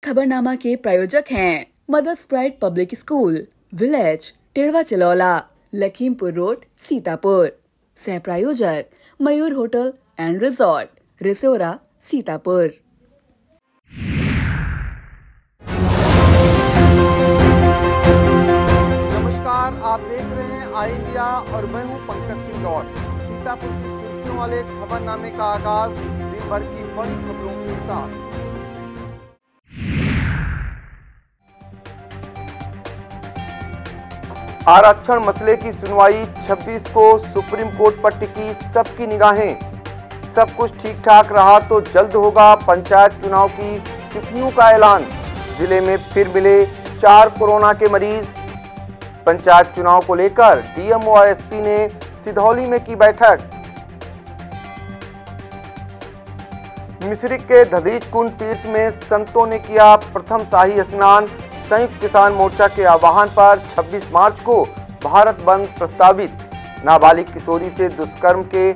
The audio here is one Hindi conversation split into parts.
खबरनामा के प्रायोजक हैं mother's pride public school, village Tedhwa Chilaula, Lakhimpur road, Sitapur. सह प्रायोजक Mayur hotel and resort, Risora, Sitapur. नमस्कार, आप देख रहे हैं आई इंडिया और मैं हूं पंकज सिंह दौर। सीतापुर की सुर्खियों वाले खबरनामे का आगाज दिन भर की बड़ी खबरों के साथ। आरक्षण मसले की सुनवाई 26 को सुप्रीम कोर्ट पर टिकी सबकी निगाहें। सब कुछ ठीक ठाक रहा तो जल्द होगा पंचायत चुनाव की तिथियों का ऐलान। जिले में फिर मिले 4 कोरोना के मरीज। पंचायत चुनाव को लेकर डीएमओ और एसपी ने सिधौली में की बैठक। मिश्रिक के दधीच कुंड तीर्थ में संतों ने किया प्रथम शाही स्नान। संयुक्त किसान मोर्चा के आह्वान पर 26 मार्च को भारत बंद प्रस्तावित। नाबालिग किशोरी से दुष्कर्म के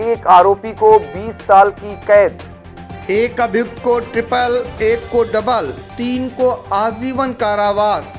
एक आरोपी को 20 साल की कैद। एक अभियुक्त को ट्रिपल, एक को डबल, 3 को आजीवन कारावास।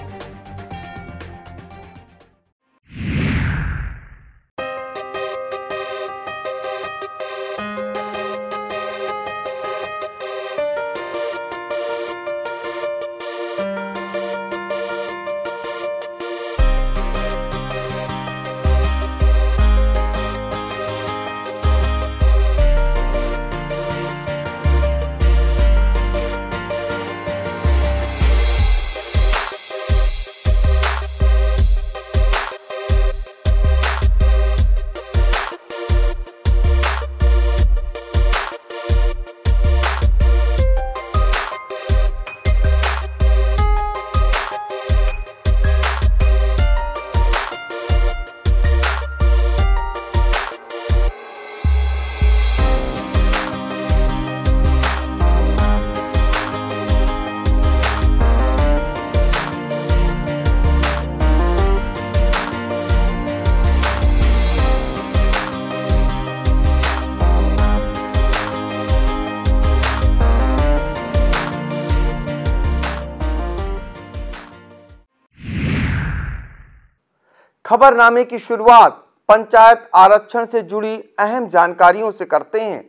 खबरनामे की शुरुआत पंचायत आरक्षण से जुड़ी अहम जानकारियों से करते हैं।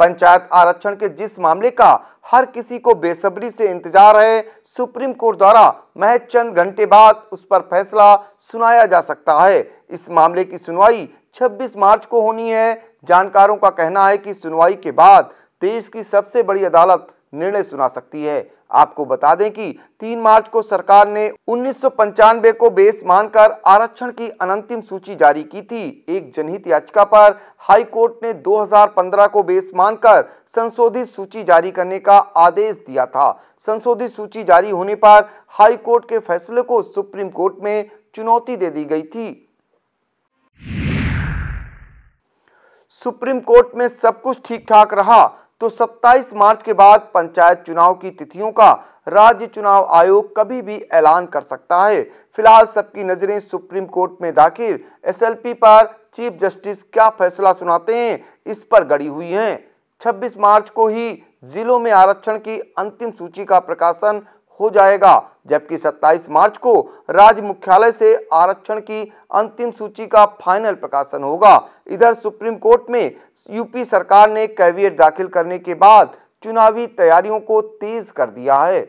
पंचायत आरक्षण के जिस मामले का हर किसी को बेसब्री से इंतजार है, सुप्रीम कोर्ट द्वारा महज चंद घंटे बाद उस पर फैसला सुनाया जा सकता है। इस मामले की सुनवाई 26 मार्च को होनी है। जानकारों का कहना है कि सुनवाई के बाद देश की सबसे बड़ी अदालत निर्णय सुना सकती है। आपको बता दें कि 3 मार्च को सरकार ने 1995 को बेस मानकर आरक्षण की अनंतिम सूची जारी की थी। एक जनहित याचिका पर हाई कोर्ट ने 2015 को बेस मानकर संशोधित सूची जारी करने का आदेश दिया था। संशोधित सूची जारी होने पर हाई कोर्ट के फैसले को सुप्रीम कोर्ट में चुनौती दे दी गई थी। सुप्रीम कोर्ट में सब कुछ ठीक ठाक रहा तो 27 मार्च के बाद पंचायत चुनाव की तिथियों का राज्य चुनाव आयोग कभी भी ऐलान कर सकता है। फिलहाल सबकी नजरें सुप्रीम कोर्ट में दाखिल एसएलपी पर चीफ जस्टिस क्या फैसला सुनाते हैं इस पर गड़ी हुई हैं। 26 मार्च को ही जिलों में आरक्षण की अंतिम सूची का प्रकाशन हो जाएगा, जबकि 27 मार्च को राज्य मुख्यालय से आरक्षण की अंतिम सूची का फाइनल प्रकाशन होगा। इधर सुप्रीम कोर्ट में यूपी सरकार ने कैविएट दाखिल करने के बाद चुनावी तैयारियों को तेज कर दिया है।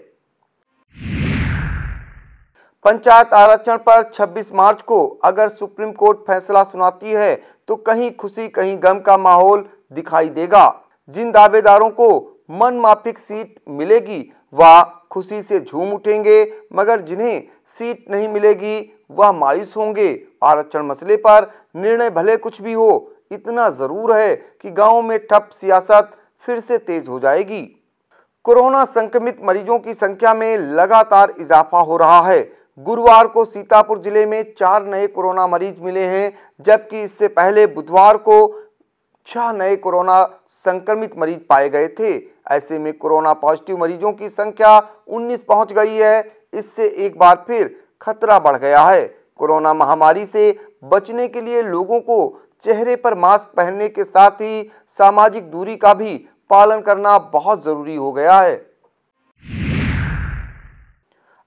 पंचायत आरक्षण पर 26 मार्च को अगर सुप्रीम कोर्ट फैसला सुनाती है तो कहीं खुशी कहीं गम का माहौल दिखाई देगा। जिन दावेदारों को मन माफिक सीट मिलेगी वह खुशी से झूम उठेंगे, मगर जिन्हें सीट नहीं मिलेगी वह मायूस होंगे। आरक्षण मसले पर निर्णय भले कुछ भी हो, इतना जरूर है कि गांवों में ठप सियासत फिर से तेज हो जाएगी। कोरोना संक्रमित मरीजों की संख्या में लगातार इजाफा हो रहा है। गुरुवार को सीतापुर जिले में 4 नए कोरोना मरीज मिले हैं, जबकि इससे पहले बुधवार को 6 नए कोरोना संक्रमित मरीज पाए गए थे। ऐसे में कोरोना पॉजिटिव मरीजों की संख्या 19 पहुंच गई है। इससे एक बार फिर खतरा बढ़ गया है। कोरोना महामारी से बचने के लिए लोगों को चेहरे पर मास्क पहनने के साथ ही सामाजिक दूरी का भी पालन करना बहुत जरूरी हो गया है।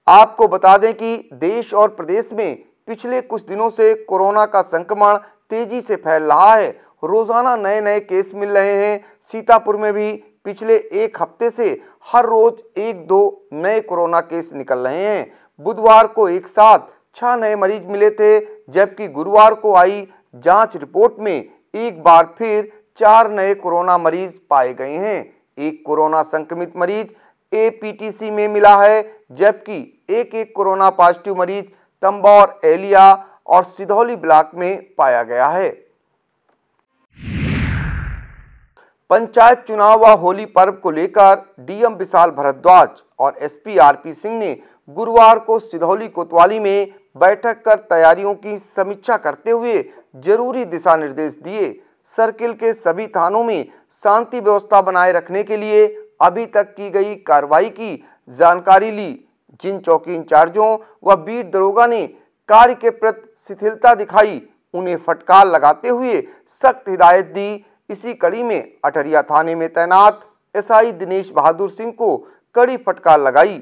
आपको बता दें कि देश और प्रदेश में पिछले कुछ दिनों से कोरोना का संक्रमण तेजी से फैल रहा है। रोजाना नए नए केस मिल रहे हैं। सीतापुर में भी पिछले एक हफ्ते से हर रोज 1-2 नए कोरोना केस निकल रहे हैं। बुधवार को एक साथ 6 नए मरीज मिले थे, जबकि गुरुवार को आई जांच रिपोर्ट में एक बार फिर 4 नए कोरोना मरीज पाए गए हैं। एक कोरोना संक्रमित मरीज एपीटीसी में मिला है, जबकि एक कोरोना पॉजिटिव मरीज तंबौर, एलिया और सिधौली ब्लॉक में पाया गया है। पंचायत चुनाव व होली पर्व को लेकर डीएम विशाल भारद्वाज और एसपी आरपी सिंह ने गुरुवार को सिधौली कोतवाली में बैठक कर तैयारियों की समीक्षा करते हुए जरूरी दिशा निर्देश दिए। सर्किल के सभी थानों में शांति व्यवस्था बनाए रखने के लिए अभी तक की गई कार्रवाई की जानकारी ली। जिन चौकी इंचार्जों व बीट दरोगा ने कार्य के प्रति शिथिलता दिखाई, उन्हें फटकार लगाते हुए सख्त हिदायत दी। इसी कड़ी में अटरिया थाने में तैनात एसआई दिनेश बहादुर सिंह को कड़ी फटकार लगाई।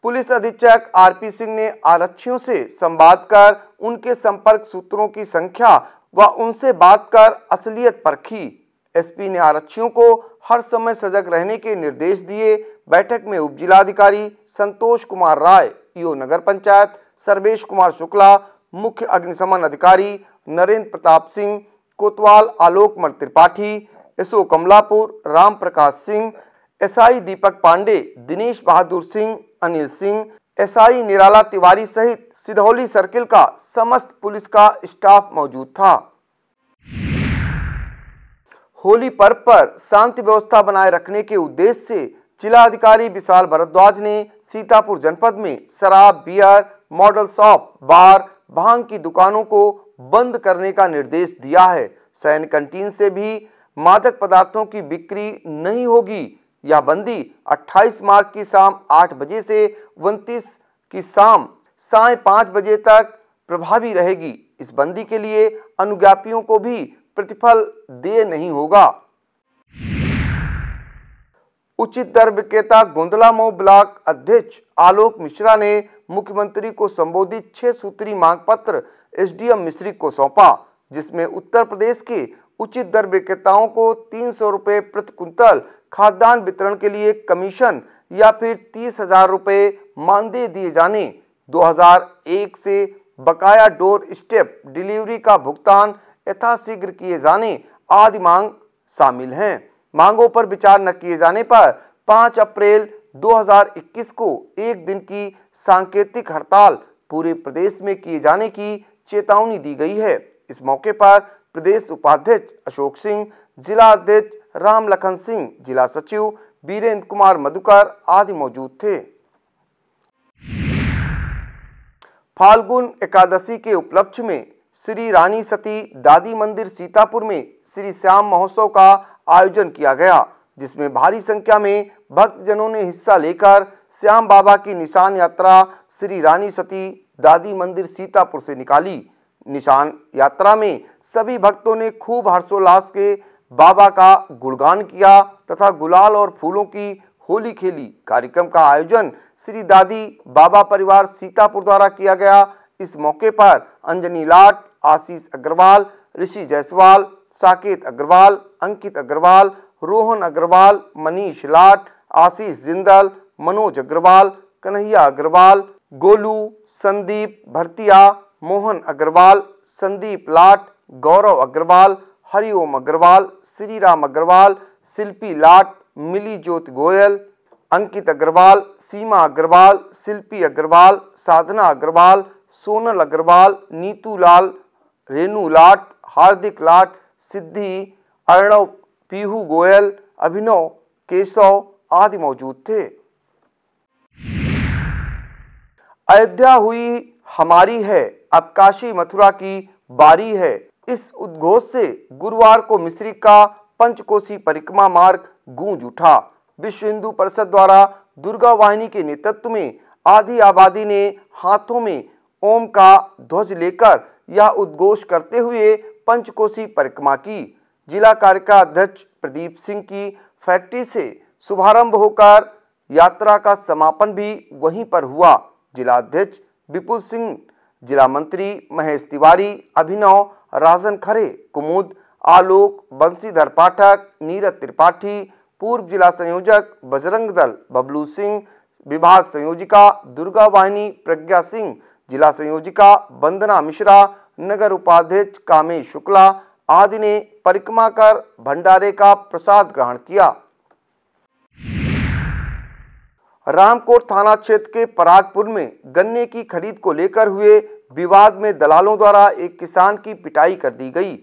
पुलिस अधीक्षक आरपी सिंह ने आरक्षियों से संवाद कर उनके संपर्क सूत्रों की संख्या व उनसे बात कर असलियत परखी। एसपी ने आरक्षियों को हर समय सजग रहने के निर्देश दिए। बैठक में उप जिलाधिकारी संतोष कुमार राय, ईओ नगर पंचायत सर्वेश कुमार शुक्ला, मुख्य अग्निशमन अधिकारी नरेंद्र प्रताप सिंह, कोतवाल आलोकमल त्रिपाठी, एसओ कमलापुर राम प्रकाश सिंह, एसआई दीपक पांडे, दिनेश बहादुर सिंह, अनिल सिंह, एसआई निराला तिवारी सहित सिधौली सर्किल का समस्त पुलिस का स्टाफ मौजूद था। होली पर्व पर शांति व्यवस्था बनाए रखने के उद्देश्य से जिला अधिकारी विशाल भारद्वाज ने सीतापुर जनपद में शराब, बियर, मॉडल शॉप, बार, भांग की दुकानों को बंद करने का निर्देश दिया है। सैन्य कैंटीन से भी मादक पदार्थों की बिक्री नहीं होगी। यह बंदी 28 मार्च की शाम 8 बजे से 29 की शाम साढ़े 5 बजे तक प्रभावी रहेगी। इस बंदी के लिए अनुज्ञापियों को भी प्रतिफल देय नहीं होगा। उचित दर विक्रेता गोंदला मऊ ब्लॉक अध्यक्ष आलोक मिश्रा ने मुख्यमंत्री को संबोधित 6 सूत्री मांग पत्र एसडीएम मिश्री को सौंपा, जिसमें उत्तर प्रदेश के उचित दर विक्रेताओं को 300 रुपए प्रति कुंतल खाद्यान्न वितरण के लिए कमीशन या फिर 30,000 रुपए मानदेय दिए जाने, 2001 से बकाया डोर स्टेप डिलीवरी का भुगतान यथाशीघ्र किए जाने आदि मांग शामिल हैं। मांगों पर विचार न किए जाने पर 5 अप्रैल 2021 को एक दिन की सांकेतिक हड़ताल पूरे प्रदेश में किए जाने की चेतावनी दी गई है। इस मौके पर प्रदेश उपाध्यक्ष अशोक सिंह, जिला अध्यक्ष राम लखन सिंह, जिला सचिव वीरेंद्र कुमार मधुकर आदि मौजूद थे। फाल्गुन एकादशी के उपलक्ष्य में श्री रानी सती दादी मंदिर सीतापुर में श्री श्याम महोत्सव का आयोजन किया गया, जिसमें भारी संख्या में भक्तजनों ने हिस्सा लेकर श्याम बाबा की निशान यात्रा श्री रानी सती दादी मंदिर सीतापुर से निकाली। निशान यात्रा में सभी भक्तों ने खूब हर्षोल्लास के बाबा का गुणगान किया तथा गुलाल और फूलों की होली खेली। कार्यक्रम का आयोजन श्री दादी बाबा परिवार सीतापुर द्वारा किया गया। इस मौके पर अंजनी लाट, आशीष अग्रवाल, ऋषि जायसवाल, साकेत अग्रवाल, अंकित अग्रवाल, रोहन अग्रवाल, मनीष लाट, आशीष जिंदल, मनोज अग्रवाल, कन्हैया अग्रवाल, गोलू, संदीप भरतिया, मोहन अग्रवाल, संदीप लाट, गौरव अग्रवाल, हरिओम अग्रवाल, श्री राम अग्रवाल, शिल्पी लाट, मिली ज्योति गोयल, अंकित अग्रवाल, सीमा अग्रवाल, शिल्पी अग्रवाल, साधना अग्रवाल, सोनल अग्रवाल, नीतू लाल, रेनू लाट, हार्दिक लाट, सिद्धि, अर्णव, पीहू गोयल, अभिनव, केशव आदि मौजूद थे। अयोध्या हुई हमारी है, अब काशी मथुरा की बारी है। इस उद्घोष से गुरुवार को मिश्री का पंचकोसी परिक्रमा मार्ग गूंज उठा। विश्व हिंदू परिषद द्वारा दुर्गा वाहिनी के नेतृत्व में आधी आबादी ने हाथों में ओम का ध्वज लेकर यह उद्घोष करते हुए पंचकोसी परिक्रमा की। जिला कार्यकाध्यक्ष प्रदीप सिंह की फैक्ट्री से शुभारंभ होकर यात्रा का समापन भी वहीं पर हुआ। जिला अध्यक्ष विपुल सिंह, जिला मंत्री महेश तिवारी, अभिनव, राजन खरे, कुमुद, आलोक, बंशीधर पाठक, नीरज त्रिपाठी, पूर्व जिला संयोजक बजरंग दल बबलू सिंह, विभाग संयोजिका दुर्गा वाहिनी प्रज्ञा सिंह, जिला संयोजिका वंदना मिश्रा, नगर उपाध्यक्ष कामेश शुक्ला आदि ने परिक्रमा कर भंडारे का प्रसाद ग्रहण किया। रामकोट थाना क्षेत्र के परागपुर में गन्ने की खरीद को लेकर हुए विवाद में दलालों द्वारा एक किसान की पिटाई कर दी गई।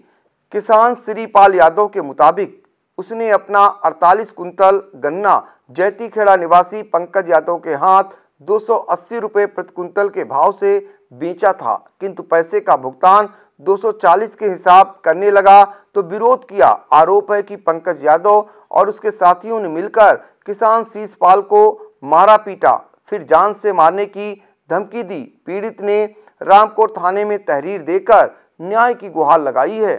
किसान श्रीपाल यादव के मुताबिक उसने अपना 48 कुंतल गन्ना जैतीखेड़ा निवासी पंकज यादव के हाथ 280 रुपये प्रति कुंतल के भाव से बेचा था, किंतु पैसे का भुगतान 240 के हिसाब करने लगा तो विरोध किया। आरोप है कि पंकज यादव और उसके साथियों ने मिलकर किसान शीशपाल को मारा पीटा, फिर जान से मारने की धमकी दी। पीड़ित ने रामकोट थाने में तहरीर देकर न्याय की गुहार लगाई है।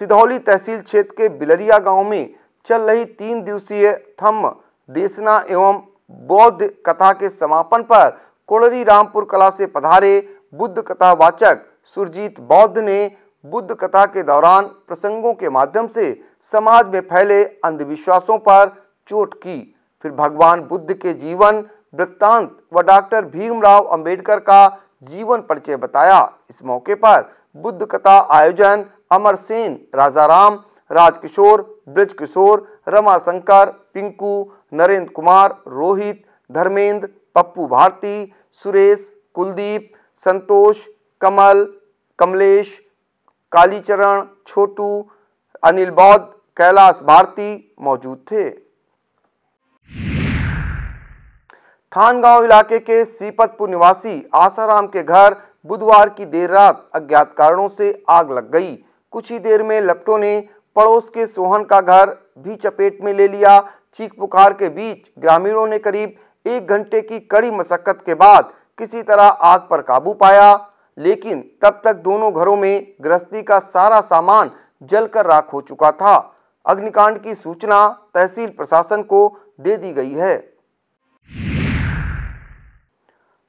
सिधौली तहसील क्षेत्र के बिलरिया गांव में चल रही 3 दिवसीय थम्म देशना एवं बौद्ध कथा के समापन पर कोड़री रामपुर कला से पधारे बुद्ध कथा वाचक सुरजीत बौद्ध ने बुद्ध कथा के दौरान प्रसंगों के माध्यम से समाज में फैले अंधविश्वासों पर चोट की, फिर भगवान बुद्ध के जीवन वृत्तांत व डॉक्टर भीमराव अंबेडकर का जीवन परिचय बताया। इस मौके पर बुद्ध कथा आयोजन अमर सेन, राजाराम, राजकिशोर, ब्रजकिशोर, रमाशंकर, पिंकू, नरेंद्र कुमार, रोहित, धर्मेंद्र, पप्पू भारती, सुरेश, कुलदीप, संतोष, कमल, कमलेश, कालीचरण, छोटू, अनिल बौद्ध, कैलाश भारती मौजूद थे। थानगांव इलाके के सीपतपुर निवासी आसाराम के घर बुधवार की देर रात अज्ञात कारणों से आग लग गई। कुछ ही देर में लपटों ने पड़ोस के सोहन का घर भी चपेट में ले लिया। चीख पुकार के बीच ग्रामीणों ने करीब 1 घंटे की कड़ी मशक्कत के बाद किसी तरह आग पर काबू पाया, लेकिन तब तक दोनों घरों में गृहस्थी का सारा सामान जलकर राख हो चुका था। अग्निकांड की सूचना तहसील प्रशासन को दे दी गई है।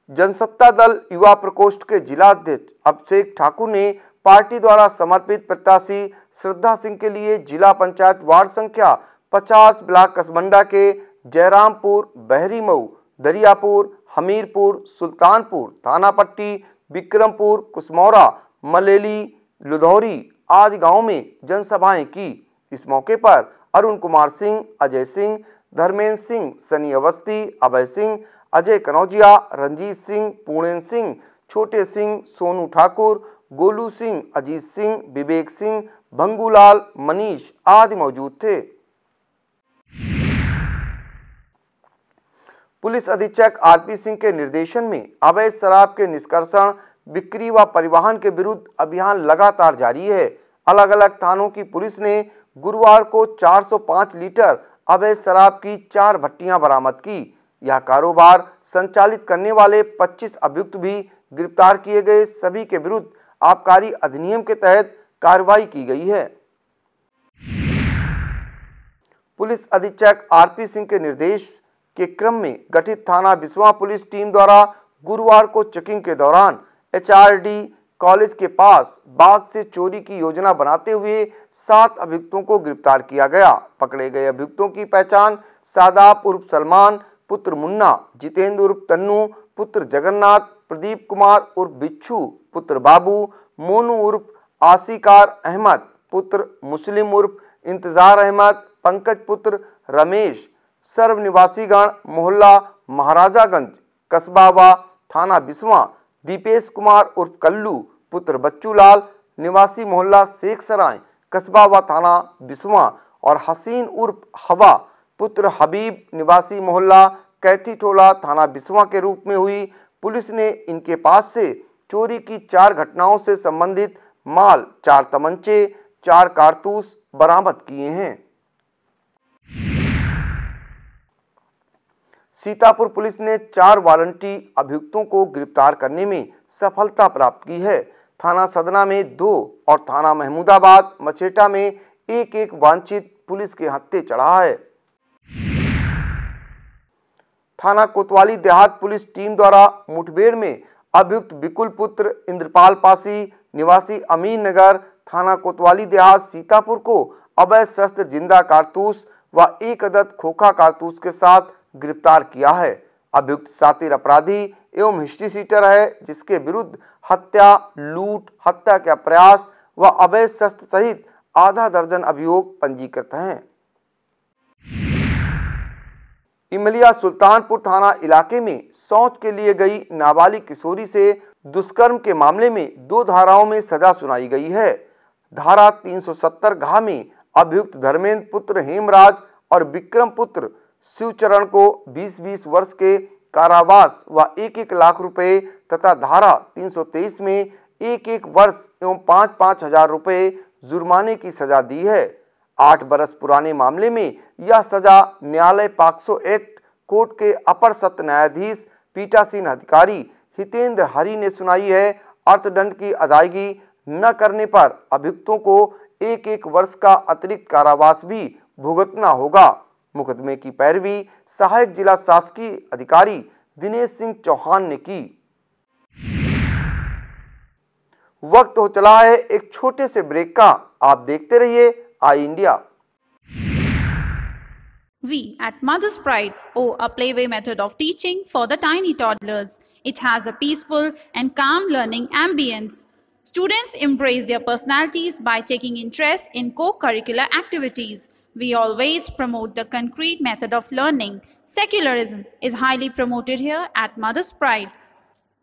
जनसत्ता दल युवा प्रकोष्ठ के जिला अध्यक्ष अभिषेक ठाकुर ने पार्टी द्वारा समर्पित प्रत्याशी श्रद्धा सिंह के लिए जिला पंचायत वार्ड संख्या 50 ब्लॉक कसबंडा के जयरामपुर, बहरीमऊ, दरियापुर, हमीरपुर, सुल्तानपुर, थानापट्टी, विक्रमपुर, कुसमौरा, मलेली, लुधौरी आदि गांवों में जनसभाएं की। इस मौके पर अरुण कुमार सिंह, अजय सिंह, धर्मेंद्र सिंह, सनी अवस्थी, अभय सिंह, अजय कनौजिया, रंजीत सिंह, पूर्णेन्द्र सिंह, छोटे सिंह, सोनू ठाकुर, गोलू सिंह, अजीत सिंह, विवेक सिंह, भंगूलाल, मनीष आदि मौजूद थे। पुलिस अधीक्षक आरपी सिंह के निर्देशन में अवैध शराब के निष्कर्षण, बिक्री व परिवहन के विरुद्ध अभियान लगातार जारी है। अलग अलग थानों की पुलिस ने गुरुवार को 405 लीटर अवैध शराब की 4 भट्टियां बरामद की। यह कारोबार संचालित करने वाले 25 अभियुक्त भी गिरफ्तार किए गए। सभी के विरुद्ध आबकारी अधिनियम के तहत कार्रवाई की गई है। पुलिस अधीक्षक आरपी सिंह के निर्देश के क्रम में गठित थाना बिस्वा पुलिस टीम द्वारा गुरुवार को चेकिंग के दौरान एचआरडी कॉलेज के पास बाग से चोरी की योजना बनाते हुए 7 अभियुक्तों को गिरफ्तार किया गया। पकड़े गए अभियुक्तों की पहचान सादाब उर्फ सलमान पुत्र मुन्ना, जितेंद्र उर्फ तन्नू पुत्र जगन्नाथ, प्रदीप कुमार उर्फ बिच्छू पुत्र बाबू, मोनू उर्फ आसिकार अहमद पुत्र मुस्लिम उर्फ इंतजार अहमद, पंकज पुत्र रमेश, सर्व निवासीगण मोहल्ला महाराजागंज, कस्बा व थाना बिस्वा, दीपेश कुमार उर्फ कल्लू पुत्र बच्चूलाल, निवासी मोहल्ला शेख सराय, कस्बा व थाना बिस्वा और हसीन उर्फ हवा पुत्र हबीब, निवासी मोहल्ला कैथीटोला, थाना बिस्वा के रूप में हुई। पुलिस ने इनके पास से चोरी की 4 घटनाओं से संबंधित माल, 4 तमंचे, 4 कारतूस बरामद किए हैं। सीतापुर पुलिस ने 4 वारंटी अभियुक्तों को गिरफ्तार करने में सफलता प्राप्त की है। थाना सदना में 2 और थाना महमूदाबाद मछेटा में 1-1 वांछित पुलिस के हत्थे चढ़ा है। थाना कोतवाली देहात पुलिस टीम द्वारा मुठभेड़ में अभियुक्त विकुल पुत्र इंद्रपाल पासी निवासी अमीन नगर थाना कोतवाली देहात सीतापुर को अवैध शस्त्र जिंदा कारतूस व एक अदद खोखा कारतूस के साथ गिरफ्तार किया है। अभियुक्त शातिर अपराधी एवं हिस्ट्री सीटर है, जिसके विरुद्ध हत्या, लूट, हत्या का प्रयास व अवैध शस्त्र सहित आधा दर्जन अभियोग पंजीकृत हैं। इमलिया सुल्तानपुर थाना इलाके में शौच के लिए गई नाबालिग किशोरी से दुष्कर्म के मामले में 2 धाराओं में सजा सुनाई गई है। धारा 370 घ में अभियुक्त धर्मेंद्र पुत्र हेमराज और विक्रम पुत्र शिवचरण को 20-20 वर्ष के कारावास व 1-1 लाख रुपए तथा धारा 323 में 1-1 वर्ष एवं 5-5 हजार रुपए जुर्माने की सजा दी है। 8 बरस पुराने मामले में यह सजा न्यायालय पॉक्सो एक्ट कोर्ट के अपर सत्र न्यायाधीश पीठासीन अधिकारी हितेंद्र हरि ने सुनाई है। अर्थदंड की अदायगी न करने पर अभियुक्तों को 1-1 वर्ष का अतिरिक्त कारावास भी भुगतना होगा। मुकदमे की पैरवी सहायक जिला शासकीय अधिकारी दिनेश सिंह चौहान ने की। वक्त हो चला है एक छोटे से ब्रेक का। आप देखते रहिए आई India. We at Mother's Pride owe a playway method of teaching for the tiny toddlers. It has a peaceful and calm learning ambience. Students embrace their personalities by taking interest in co-curricular activities. We always promote the concrete method of learning. Secularism is highly promoted here at Mother's Pride.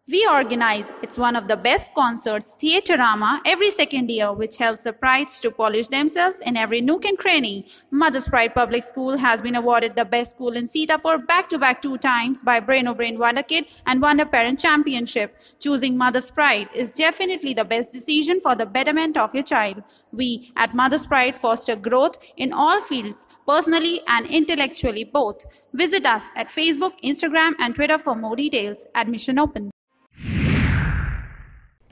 We organize, it's one of the best concerts, Theaterama, every second year, which helps the prides to polish themselves in every nook and cranny. Mother's Pride Public School has been awarded the best school in Sitapur back-to-back 2 times by Brain O'Brain Wonder Kid and Wonder Parent Championship. Choosing Mother's Pride is definitely the best decision for the betterment of your child. We at Mother's Pride foster growth in all fields, personally and intellectually both. Visit us at Facebook, Instagram and Twitter for more details. Admission open.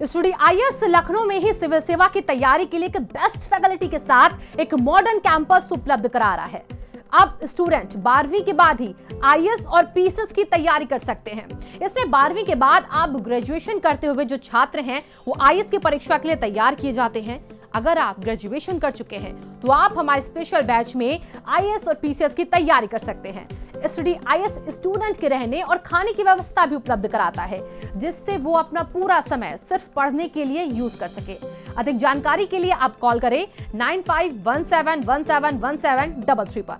Study IAS Lucknow में ही सिविल सेवा की तैयारी के लिए एक बेस्ट फैकल्टी के साथ एक मॉडर्न कैंपस उपलब्ध करा रहा है। अब स्टूडेंट 12वीं के बाद ही आईएएस और पीसीएस की तैयारी कर सकते हैं। इसमें 12वीं के बाद आप ग्रेजुएशन करते हुए जो छात्र हैं वो आईएएस की परीक्षा के लिए तैयार किए जाते हैं। अगर आप ग्रेजुएशन कर चुके हैं तो आप हमारे स्पेशल बैच में आईएएस और पीसीएस की तैयारी कर सकते हैं। स्टडी आईएएस स्टूडेंट के रहने और खाने की व्यवस्था भी उपलब्ध कराता है, जिससे वो अपना पूरा समय सिर्फ पढ़ने के लिए यूज कर सके। अधिक जानकारी के लिए आप कॉल करें 9517171733 पर।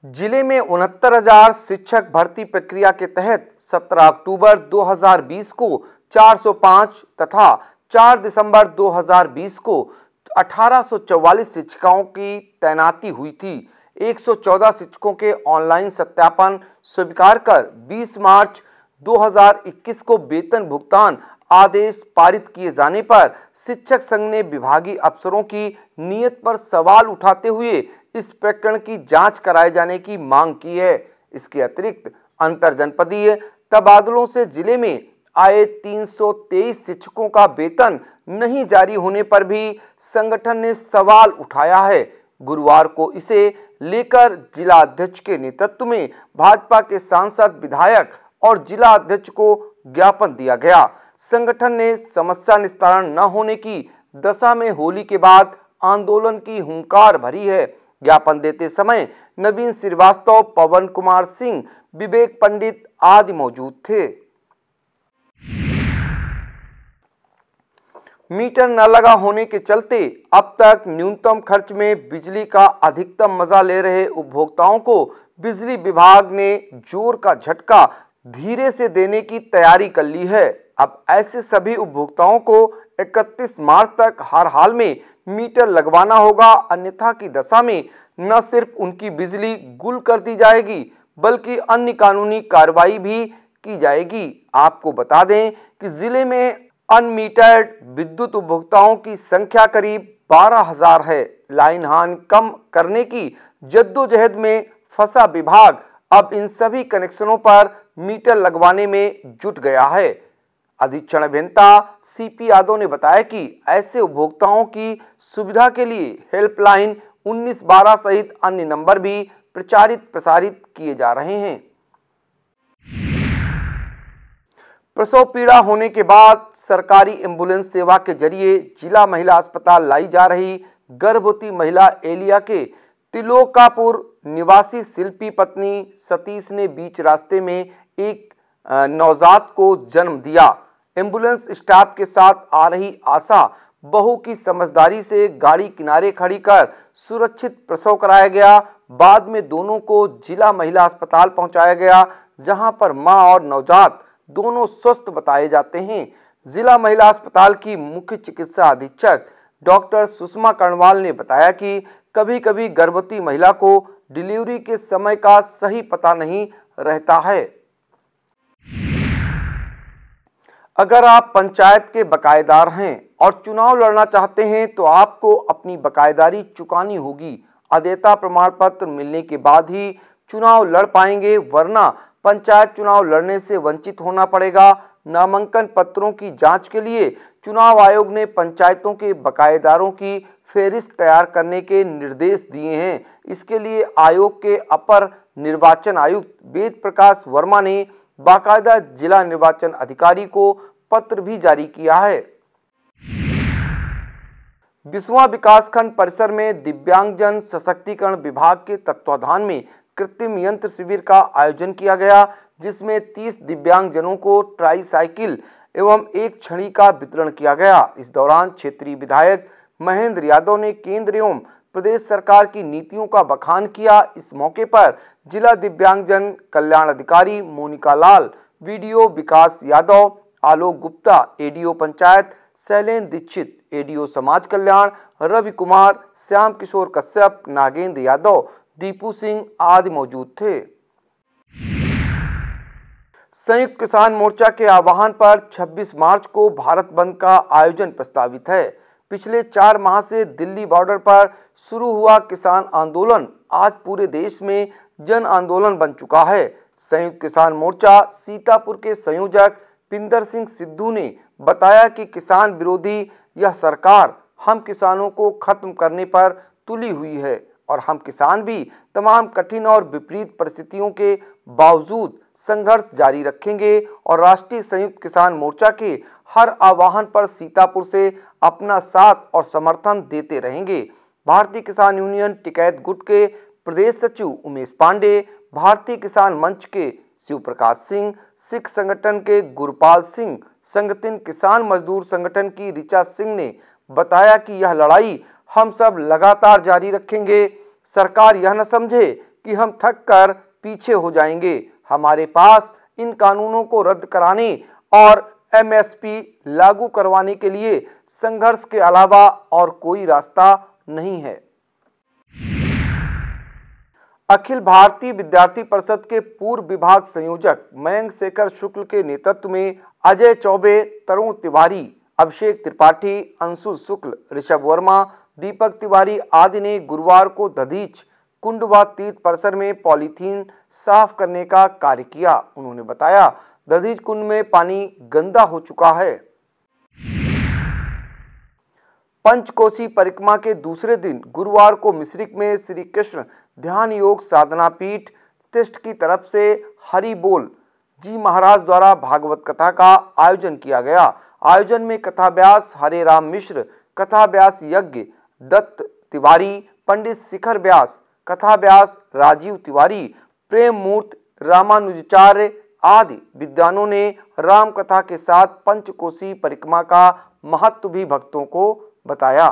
जिले में 69,000 शिक्षक भर्ती प्रक्रिया के तहत 17 अक्टूबर 2020 को 405 तथा 4 दिसंबर 2020 को 1844 शिक्षकों की तैनाती हुई थी। 114 शिक्षकों के ऑनलाइन सत्यापन स्वीकार कर 20 मार्च 2021 को वेतन भुगतान आदेश पारित किए जाने पर शिक्षक संघ ने विभागीय अफसरों की नीयत पर सवाल उठाते हुए इस प्रकरण की जांच कराए जाने की मांग की है। इसके अतिरिक्त अंतर जनपदीय तबादलों से जिले में आए 323 शिक्षकों का वेतन नहीं जारी होने पर भी संगठन ने सवाल उठाया है। गुरुवार को इसे लेकर जिला अध्यक्ष के नेतृत्व में भाजपा के सांसद, विधायक और जिला अध्यक्ष को ज्ञापन दिया गया। संगठन ने समस्या निस्तारण न होने की दशा में होली के बाद आंदोलन की हुंकार भरी है। ज्ञापन देते समय नवीन श्रीवास्तव, पवन कुमार सिंह, विवेक पंडित आदि मौजूद थे। मीटर न लगा होने के चलते अब तक न्यूनतम खर्च में बिजली का अधिकतम मजा ले रहे उपभोक्ताओं को बिजली विभाग ने जोर का झटका धीरे से देने की तैयारी कर ली है। अब ऐसे सभी उपभोक्ताओं को 31 मार्च तक हर हाल में मीटर लगवाना होगा, अन्यथा की दशा में न सिर्फ उनकी बिजली गुल कर दी जाएगी बल्कि अन्य कानूनी कार्रवाई भी की जाएगी। आपको बता दें कि जिले में अनमीटर्ड विद्युत उपभोक्ताओं की संख्या करीब 12,000 है। लाइन हानि कम करने की जद्दोजहद में फंसा विभाग अब इन सभी कनेक्शनों पर मीटर लगवाने में जुट गया है। अधीक्षण अभियंता सीपी यादव ने बताया कि ऐसे उपभोक्ताओं की सुविधा के लिए हेल्पलाइन 1912 सहित अन्य नंबर भी प्रचारित प्रसारित किए जा रहे हैं। प्रसव पीड़ा होने के बाद सरकारी एम्बुलेंस सेवा के जरिए जिला महिला अस्पताल लाई जा रही गर्भवती महिला एलिया के तिलोकापुर निवासी शिल्पी पत्नी सतीश ने बीच रास्ते में एक नवजात को जन्म दिया। एम्बुलेंस स्टाफ के साथ आ रही आशा बहू की समझदारी से गाड़ी किनारे खड़ी कर सुरक्षित प्रसव कराया गया। बाद में दोनों को जिला महिला अस्पताल पहुंचाया गया, जहां पर मां और नवजात दोनों स्वस्थ बताए जाते हैं। जिला महिला अस्पताल की मुख्य चिकित्सा अधीक्षक डॉक्टर सुषमा कर्णवाल ने बताया कि कभी-कभी गर्भवती महिला को डिलीवरी के समय का सही पता नहीं रहता है। अगर आप पंचायत के बकायेदार हैं और चुनाव लड़ना चाहते हैं तो आपको अपनी बकायेदारी चुकानी होगी। अदेयता प्रमाण पत्र मिलने के बाद ही चुनाव लड़ पाएंगे, वरना पंचायत चुनाव लड़ने से वंचित होना पड़ेगा। नामांकन पत्रों की जांच के लिए चुनाव आयोग ने पंचायतों के बकायेदारों की फेहरिस्त तैयार करने के निर्देश दिए हैं। इसके लिए आयोग के अपर निर्वाचन आयुक्त वेद प्रकाश वर्मा ने बाकायदा जिला निर्वाचन अधिकारी को पत्र भी जारी किया है। 20वां विकासखंड परिसर में दिव्यांगजन सशक्तिकरण विभाग के तत्वाधान में कृत्रिम यंत्र शिविर का आयोजन किया गया, जिसमें 30 दिव्यांगजनों को ट्राईसाइकिल एवं एक छड़ी का वितरण किया गया। इस दौरान क्षेत्रीय विधायक महेंद्र यादव ने केंद्र एवं प्रदेश सरकार की नीतियों का बखान किया। इस मौके पर जिला दिव्यांगजन कल्याण अधिकारी मोनिका लाल, वीडियो विकास यादव, आलोक गुप्ता, एडीओ पंचायत शैलेंद्र दीक्षित, एडीओ समाज कल्याण रवि कुमार, श्याम किशोर कश्यप, नागेंद्र यादव, दीपू सिंह आदि मौजूद थे। संयुक्त किसान मोर्चा के आह्वान पर 26 मार्च को भारत बंद का आयोजन प्रस्तावित है। पिछले 4 माह से दिल्ली बॉर्डर पर शुरू हुआ किसान आंदोलन आज पूरे देश में जन आंदोलन बन चुका है। संयुक्त किसान मोर्चा सीतापुर के संयोजक पिंदर सिंह सिद्धू ने बताया कि किसान विरोधी यह सरकार हम किसानों को खत्म करने पर तुली हुई है और हम किसान भी तमाम कठिन और विपरीत परिस्थितियों के बावजूद संघर्ष जारी रखेंगे और राष्ट्रीय संयुक्त किसान मोर्चा के हर आह्वान पर सीतापुर से अपना साथ और समर्थन देते रहेंगे। भारतीय किसान यूनियन टिकैत गुट के प्रदेश सचिव उमेश पांडे, भारतीय किसान मंच के शिव प्रकाश सिंह, सिख संगठन के गुरपाल सिंह, संगठन किसान मजदूर संगठन की ऋचा सिंह ने बताया कि यह लड़ाई हम सब लगातार जारी रखेंगे। सरकार यह न समझे कि हम थक कर पीछे हो जाएंगे। हमारे पास इन कानूनों को रद्द कराने और एमएसपी लागू करवाने के लिए संघर्ष के अलावा और कोई रास्ता नहीं है। अखिल भारतीय विद्यार्थी परिषद के पूर्व विभाग संयोजक मयंक शेखर शुक्ल के नेतृत्व में अजय चौबे, तरुण तिवारी, अभिषेक त्रिपाठी, अंशु शुक्ल, ऋषभ वर्मा, दीपक तिवारी आदि ने गुरुवार को दधीच कुंड व तीर्थ परिसर में पॉलीथीन साफ करने का कार्य किया। उन्होंने बताया, दधीच कुंड में पानी गंदा हो चुका है। पंचकोसी परिक्रमा के दूसरे दिन गुरुवार को मिश्रिक में श्री कृष्ण ध्यान योग साधना पीठ ट्रस्ट की तरफ से हरि बोल जी महाराज द्वारा भागवत कथा का आयोजन किया गया। आयोजन में कथा व्यास हरे राम मिश्र, कथा व्यास यज्ञ दत्त तिवारी, पंडित शिखर व्यास, कथा व्यास राजीव तिवारी, प्रेम मूर्त रामानुजाचार्य आदि विद्वानों ने राम कथा के साथ पंचकोसी परिक्रमा का महत्व भी भक्तों को बताया।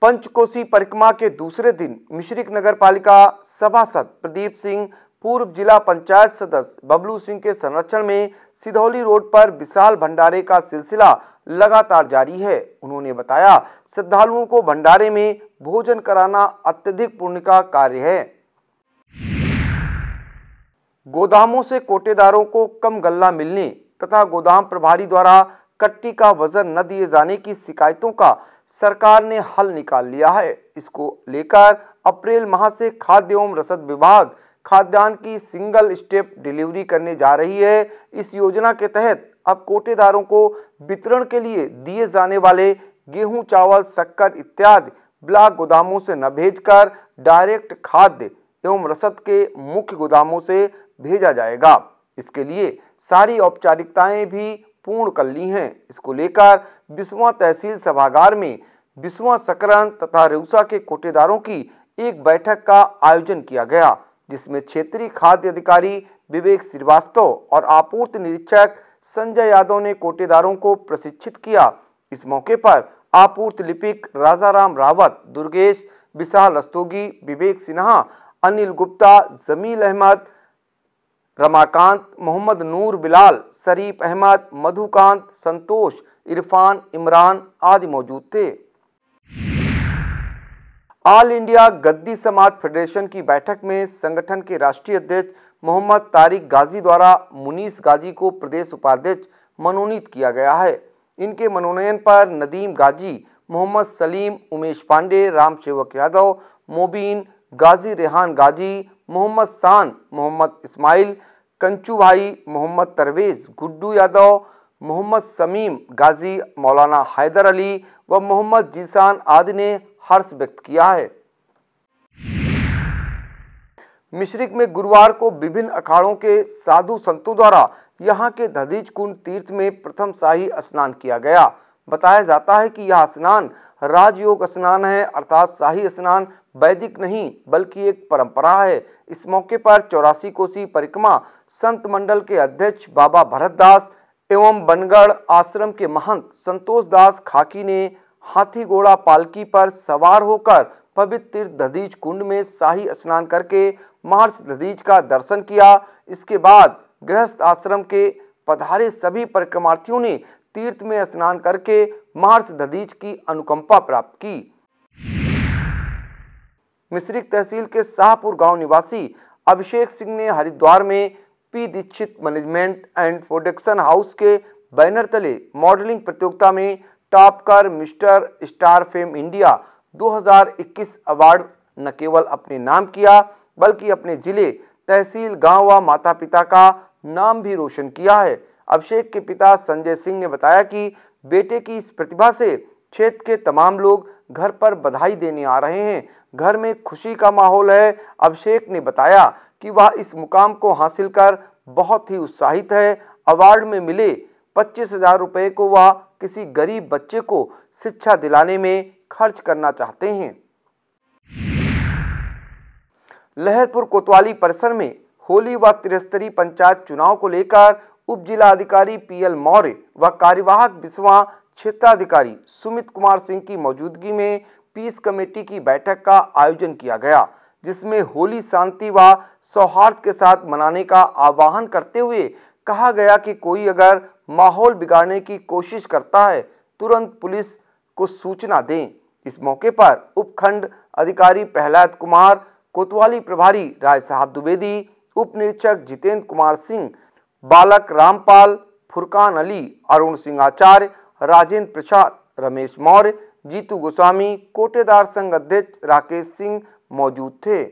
पंचकोसी परिक्रमा के दूसरे दिन मिश्रिक नगर पालिका सभासद प्रदीप सिंह, पूर्व जिला पंचायत सदस्य बबलू सिंह के संरक्षण में सिधौली रोड पर विशाल भंडारे का सिलसिला लगातार जारी है। उन्होंने बताया, श्रद्धालुओं को भंडारे में भोजन कराना अत्यधिक पुण्य का कार्य है। गोदामों से कोटेदारों को कम गल्ला मिलने तथा गोदाम प्रभारी द्वारा कट्टी का वजन न दिए जाने की शिकायतों का सरकार ने हल निकाल लिया है। इसको लेकर अप्रैल माह से खाद्य एवं रसद विभाग खाद्यान्न की सिंगल स्टेप डिलीवरी करने जा रही है। इस योजना के तहत अब कोटेदारों को वितरण के लिए दिए जाने वाले गेहूं, चावल, शक्कर इत्यादि ब्लॉक गोदामों से न भेजकर डायरेक्ट खाद्य एवं रसद के मुख्य गोदामों से भेजा जाएगा। इसके लिए सारी औपचारिकताएं भी पूर्ण कर ली हैं। इसको लेकर बिसवा तहसील सभागार में बिसवा, सकरन तथा रेउसा के कोटेदारों की एक बैठक का आयोजन किया गया, जिसमें क्षेत्रीय खाद्य अधिकारी विवेक श्रीवास्तव और आपूर्ति निरीक्षक संजय यादव ने कोटेदारों को प्रशिक्षित किया। इस मौके पर आपूर्ति लिपिक राजाराम रावत, दुर्गेश, विशाल रस्तोगी, विवेक सिन्हा, अनिल गुप्ता, जमील अहमद, रमाकांत, मोहम्मद नूर, बिलाल, शरीफ अहमद, मधुकांत, संतोष, इरफान, इमरान आदि मौजूद थे। ऑल इंडिया गद्दी समाज फेडरेशन की बैठक में संगठन के राष्ट्रीय अध्यक्ष मोहम्मद तारिक गाजी द्वारा मुनीस गाजी को प्रदेश उपाध्यक्ष मनोनीत किया गया है। इनके मनोनयन पर नदीम गाजी, मोहम्मद सलीम, उमेश पांडे, राम सेवक यादव, मोबीन गाजी, रेहान गाजी, मोहम्मद शान, मोहम्मद इस्माइल, कंचू भाई, मोहम्मद तरवेज, गुड्डू यादव, मोहम्मद समीम गाजी, मौलाना हैदर अली व मोहम्मद जीसान आदि ने हर्ष व्यक्त किया है। मिश्रिक में गुरुवार को विभिन्न अखाड़ों के साधु संतों द्वारा यहाँ के दधीच कुंड तीर्थ में प्रथम शाही स्नान किया गया। बताया जाता है कि यह स्नान राजयोग स्नान है, अर्थात शाही स्नान वैदिक नहीं बल्कि एक परंपरा है। इस मौके पर 84 कोसी परिक्रमा संत मंडल के अध्यक्ष बाबा भरतदास एवं बनगढ़ आश्रम के महंत संतोष दास खाकी ने हाथी घोड़ा पालकी पर सवार होकर पवित्र दधीच कुंड में शाही स्नान करके महर्षि दधीच का दर्शन किया। इसके बाद गृहस्थ आश्रम के पधारे सभी परिक्रमार्थियों ने तीर्थ में स्नान करके महर्षि दधीच की अनुकंपा प्राप्त की। मिश्रिक तहसील के शाहपुर गांव निवासी अभिषेक सिंह ने हरिद्वार में P Dixit management and production house के बैनर तले मॉडलिंग प्रतियोगिता में टॉप कर mister star fame India 2021 award न केवल अपने नाम किया बल्कि अपने जिले, तहसील, गांव व माता पिता का नाम भी रोशन किया है। अभिषेक के पिता संजय सिंह ने बताया कि बेटे की इस प्रतिभा से क्षेत्र के तमाम लोग घर पर बधाई देने आ रहे हैं। घर में खुशी का माहौल है। अभिषेक ने बताया कि वह इस मुकाम को हासिल कर बहुत ही उत्साहित है। अवार्ड में मिले 25,000 रुपए को वह किसी गरीब बच्चे को शिक्षा दिलाने में खर्च करना चाहते हैं। लहरपुर कोतवाली परिसर में होली व त्रिस्तरीय पंचायत चुनाव को लेकर उप जिला अधिकारी पीएल मौर्य व कार्यवाहक बिसवा क्षेत्राधिकारी सुमित कुमार सिंह की मौजूदगी में पीस कमेटी की बैठक का आयोजन किया गया, जिसमें होली शांति व सौहार्द के साथ मनाने का आह्वान करते हुए कहा गया कि कोई अगर माहौल बिगाड़ने की कोशिश करता है तुरंत पुलिस को सूचना दें। इस मौके पर उपखंड अधिकारी प्रहलाद कुमार, कोतवाली प्रभारी राय साहब द्विवेदी, उप निरीक्षक जितेंद्र कुमार सिंह, बालक रामपाल, फुरकान अली, अरुण सिंह आचार्य, राजेंद्र प्रसाद, रमेश मौर्य, जीतू गोस्वामी, कोटेदार संघ अध्यक्ष राकेश सिंह मौजूद थे।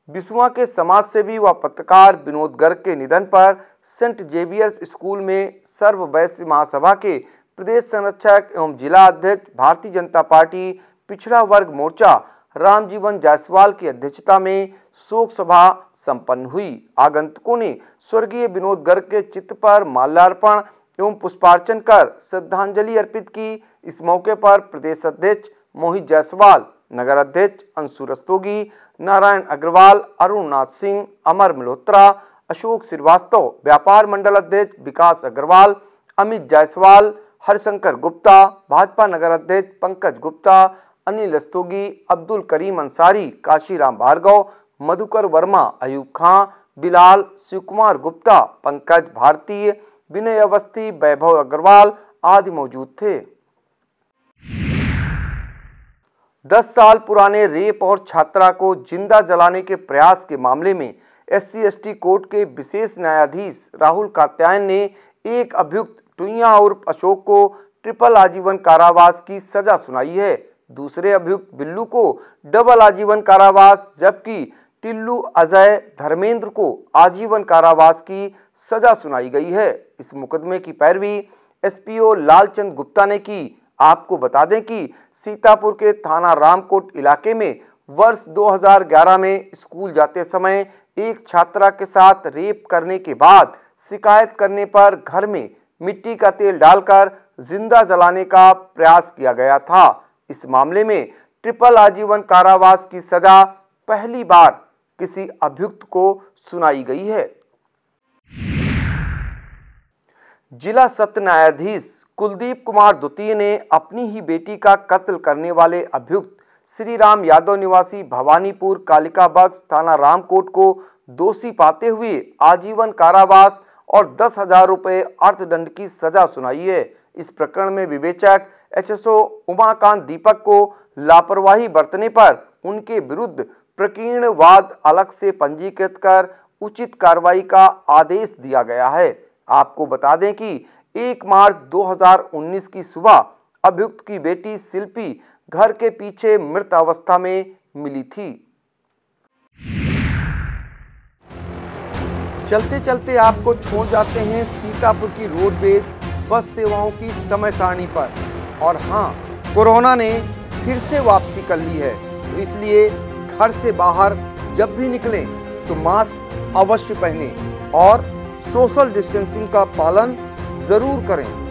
बिसवा के समाज सेवी व पत्रकार विनोद गर्ग के निधन पर सेंट जेवियर्स स्कूल में सर्व वैश्य महासभा के प्रदेश संरक्षक एवं जिला अध्यक्ष भारतीय जनता पार्टी पिछड़ा वर्ग मोर्चा रामजीवन जायसवाल की अध्यक्षता में शोक सभा संपन्न हुई। आगंतुकों ने स्वर्गीय विनोद गर्ग के चित्र पर माल्यार्पण एवं पुष्पार्चन कर श्रद्धांजलि अर्पित की। इस मौके पर प्रदेश अध्यक्ष मोहित जायसवाल, नगर अध्यक्ष अंशु रस्तोगी, नारायण अग्रवाल, अरुण नाथ सिंह, अमर मल्होत्रा, अशोक श्रीवास्तव, व्यापार मंडल अध्यक्ष विकास अग्रवाल, अमित जायसवाल, हरिशंकर गुप्ता, भाजपा नगर अध्यक्ष पंकज गुप्ता, अनिल रस्तोगी, अब्दुल करीम अंसारी, काशीराम भार्गव, मधुकर वर्मा, अयूब खां, बिलाल, शिवकुमार गुप्ता, पंकज भारतीय, विनय अवस्थी, वैभव अग्रवाल आदि मौजूद थे। 10 साल पुराने रेप और छात्रा को जिंदा जलाने के प्रयास के मामले में SC/ST कोर्ट के विशेष न्यायाधीश राहुल कात्यायन ने एक अभियुक्त टुइया उर्फ अशोक को ट्रिपल आजीवन कारावास की सजा सुनाई है। दूसरे अभियुक्त बिल्लू को डबल आजीवन कारावास, जबकि टिल्लू अजय धर्मेंद्र को आजीवन कारावास की सजा सुनाई गई है। इस मुकदमे की पैरवी SPO लालचंद गुप्ता ने की। आपको बता दें कि सीतापुर के थाना रामकोट इलाके में वर्ष 2011 में स्कूल जाते समय एक छात्रा के साथ रेप करने के बाद शिकायत करने पर घर में मिट्टी का तेल डालकर जिंदा जलाने का प्रयास किया गया था। इस मामले में ट्रिपल आजीवन कारावास की सजा पहली बार किसी अभियुक्त को सुनाई गई है। जिला सत्र न्यायाधीश कुलदीप कुमार द्वितीय ने अपनी ही बेटी का कत्ल करने वाले अभियुक्त श्री राम यादव निवासी भवानीपुर कालिका बख्श थाना रामकोट को दोषी पाते हुए आजीवन कारावास और 10,000 रुपए अर्थदंड की सजा सुनाई है। इस प्रकरण में विवेचक एचएसओ उमाकांत दीपक को लापरवाही बरतने पर उनके विरुद्ध प्रकीर्ण वाद अलग से पंजीकृत कर उचित कार्रवाई का आदेश दिया गया है। आपको बता दें कि 1 मार्च 2019 की सुबह अभियुक्त की बेटी शिल्पी घर के पीछे मृत अवस्था में मिली थी। चलते चलते आपको छोड़ जाते हैं सीतापुर की रोडवेज बस सेवाओं की समय सारणी पर। और हाँ, कोरोना ने फिर से वापसी कर ली है, तो इसलिए घर से बाहर जब भी निकलें तो मास्क अवश्य पहनें और सोशल डिस्टेंसिंग का पालन जरूर करें।